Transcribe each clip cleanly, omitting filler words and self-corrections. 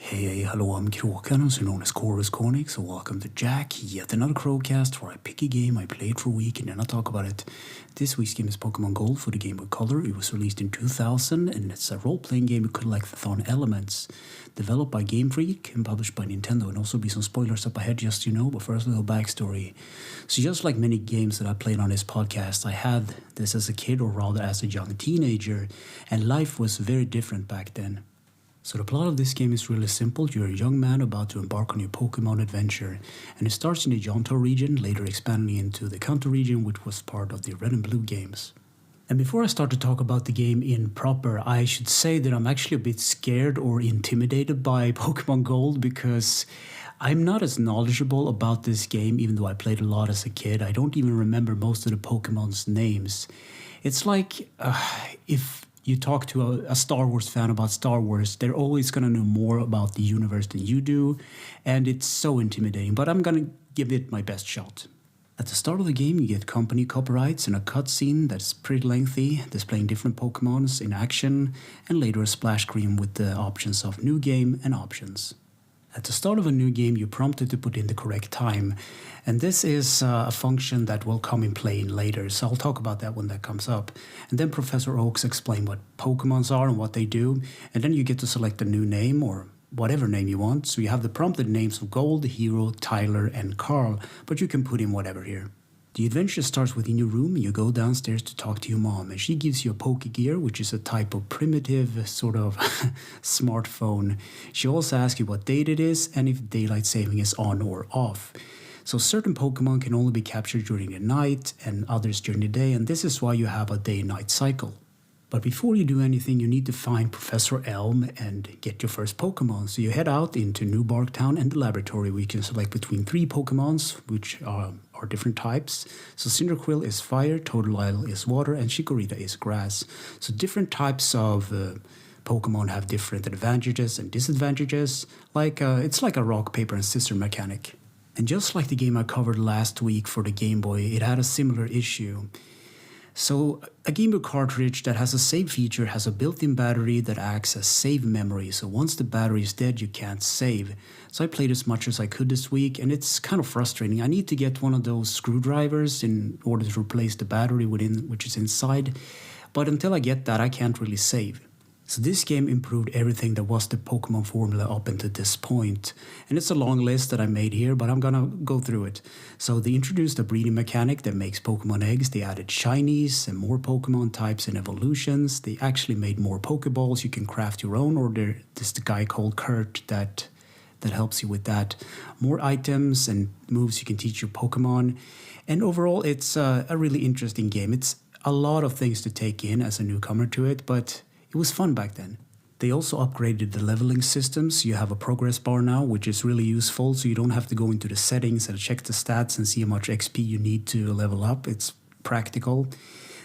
Hey, hello, I'm Kråkan, also known as Chorus Cornix, so welcome to Yacc, yet another Crowcast where I pick a game, I play it for a week, and then I talk about it. This week's game is Pokémon Gold for the Gameboy Color. It was released in 2000, and it's a role-playing game with collectathon elements. Developed by Game Freak and published by Nintendo, and also be some spoilers up ahead, just so you know, but first a little backstory. So just like many games that I played on this podcast, I had this as a kid, or rather as a young teenager, and life was very different back then. So the plot of this game is really simple. You're a young man about to embark on your Pokemon adventure, and it starts in the Johto region, later expanding into the Kanto region, which was part of the Red and Blue games. And before I start to talk about the game in proper, I should say that I'm actually a bit scared or intimidated by Pokemon Gold because I'm not as knowledgeable about this game, even though I played a lot as a kid. I don't even remember most of the Pokemon's names. It's like if you talk to a Star Wars fan about Star Wars, they're always going to know more about the universe than you do, and it's so intimidating, but I'm going to give it my best shot. At the start of the game, you get company copyrights and a cutscene that's pretty lengthy, displaying different Pokemons in action, and later a splash screen with the options of new game and options. At the start of a new game, you're prompted to put in the correct time, and this is a function that will come in play later, so I'll talk about that when that comes up. And then Professor Oaks explains what Pokemons are and what they do, and then you get to select a new name or whatever name you want. So you have the prompted names of Gold, Hero, Tyler, and Carl, but you can put in whatever here. The adventure starts within your room, and you go downstairs to talk to your mom, and she gives you a Pokegear, which is a type of primitive sort of smartphone. She also asks you what date it is and if daylight saving is on or off. So certain Pokemon can only be captured during the night and others during the day, and this is why you have a day-night cycle. But before you do anything, you need to find Professor Elm and get your first Pokemon. So you head out into New Barktown and the laboratory, where you can select between 3 Pokemons, which are different types. So Cyndaquil is fire, Totodile is water, and Chikorita is grass. So different types of Pokemon have different advantages and disadvantages. It's like a rock, paper, and scissors mechanic. And just like the game I covered last week for the Game Boy, it had a similar issue. So a Game Boy cartridge that has a save feature has a built-in battery that acts as save memory. So once the battery is dead, you can't save. So I played as much as I could this week, and it's kind of frustrating. I need to get one of those screwdrivers in order to replace the battery which is inside. But until I get that, I can't really save. So this game improved everything that was the Pokemon formula up until this point. And it's a long list that I made here, but I'm gonna go through it. So they introduced a breeding mechanic that makes Pokemon eggs. They added shinies and more Pokemon types and evolutions. They actually made more Pokeballs. You can craft your own, or there's the guy called Kurt that helps you with that. More items and moves you can teach your Pokemon. And overall, it's a really interesting game. It's a lot of things to take in as a newcomer to it, but it was fun back then. They also upgraded the leveling systems. You have a progress bar now, which is really useful, so you don't have to go into the settings and check the stats and see how much XP you need to level up. It's practical.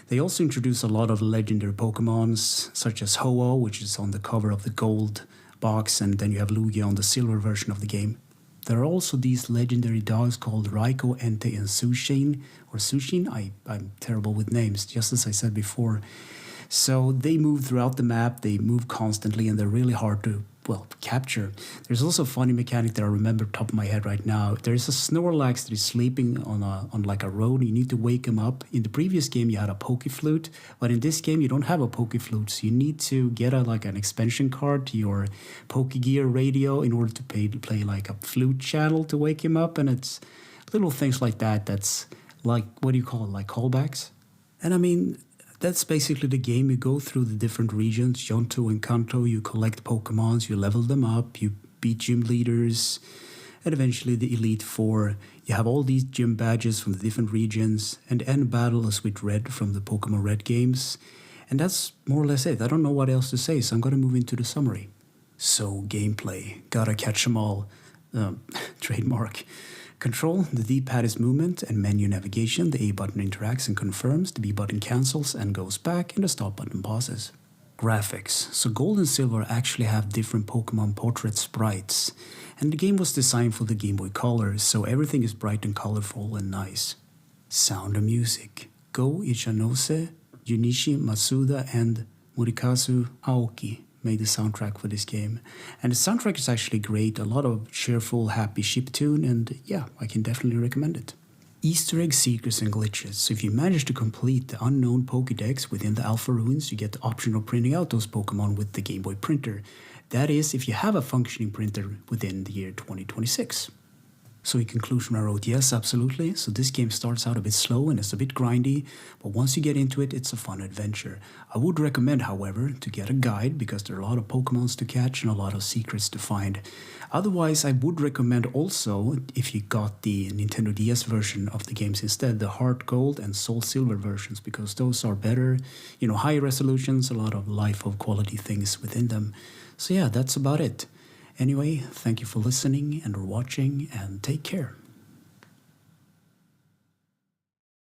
They also introduced a lot of legendary Pokemons, such as Ho-Oh, which is on the cover of the gold box, and then you have Lugia on the silver version of the game. There are also these legendary dogs called Raikou, Entei, and Sushin, or Sushin. I'm terrible with names, just as I said before. So they move throughout the map, they move constantly, and they're really hard to, capture. There's also a funny mechanic that I remember top of my head right now. There's a Snorlax that is sleeping on like a road. You need to wake him up. In the previous game, you had a Pokeflute, but in this game, you don't have a Pokeflute. So you need to get an expansion card to your Pokegear radio in order to play like a flute channel to wake him up. And it's little things like that that's like, what do you call it, like callbacks? And I mean, that's basically the game. You go through the different regions, Johto and Kanto, you collect Pokemons, you level them up, you beat gym leaders, and eventually the Elite Four. You have all these gym badges from the different regions, and end battle is with Red from the Pokemon Red games. And that's more or less it. I don't know what else to say, so I'm going to move into the summary. So, gameplay. Gotta catch them all. Trademark. Control, the D-pad is movement, and menu navigation. The A button interacts and confirms, the B button cancels and goes back, and the stop button pauses. Graphics. So Gold and Silver actually have different Pokemon portrait sprites, and the game was designed for the Game Boy Color, so everything is bright and colorful and nice. Sound of music. Go Ichanose, Junichi Masuda, and Murikazu Aoki made the soundtrack for this game. And the soundtrack is actually great, a lot of cheerful, happy chiptune, and yeah, I can definitely recommend it. Easter egg secrets and glitches. So if you manage to complete the unknown Pokédex within the Alpha Ruins, you get the option of printing out those Pokémon with the Game Boy printer. That is, if you have a functioning printer within the year 2026. So in conclusion, I wrote, yes, absolutely. So this game starts out a bit slow and it's a bit grindy, but once you get into it, it's a fun adventure. I would recommend, however, to get a guide because there are a lot of Pokémons to catch and a lot of secrets to find. Otherwise, I would recommend also, if you got the Nintendo DS version of the games instead, the Heart Gold and Soul Silver versions, because those are better, higher resolutions, a lot of life of quality things within them. So yeah, that's about it. Anyway, thank you for listening and watching, and take care.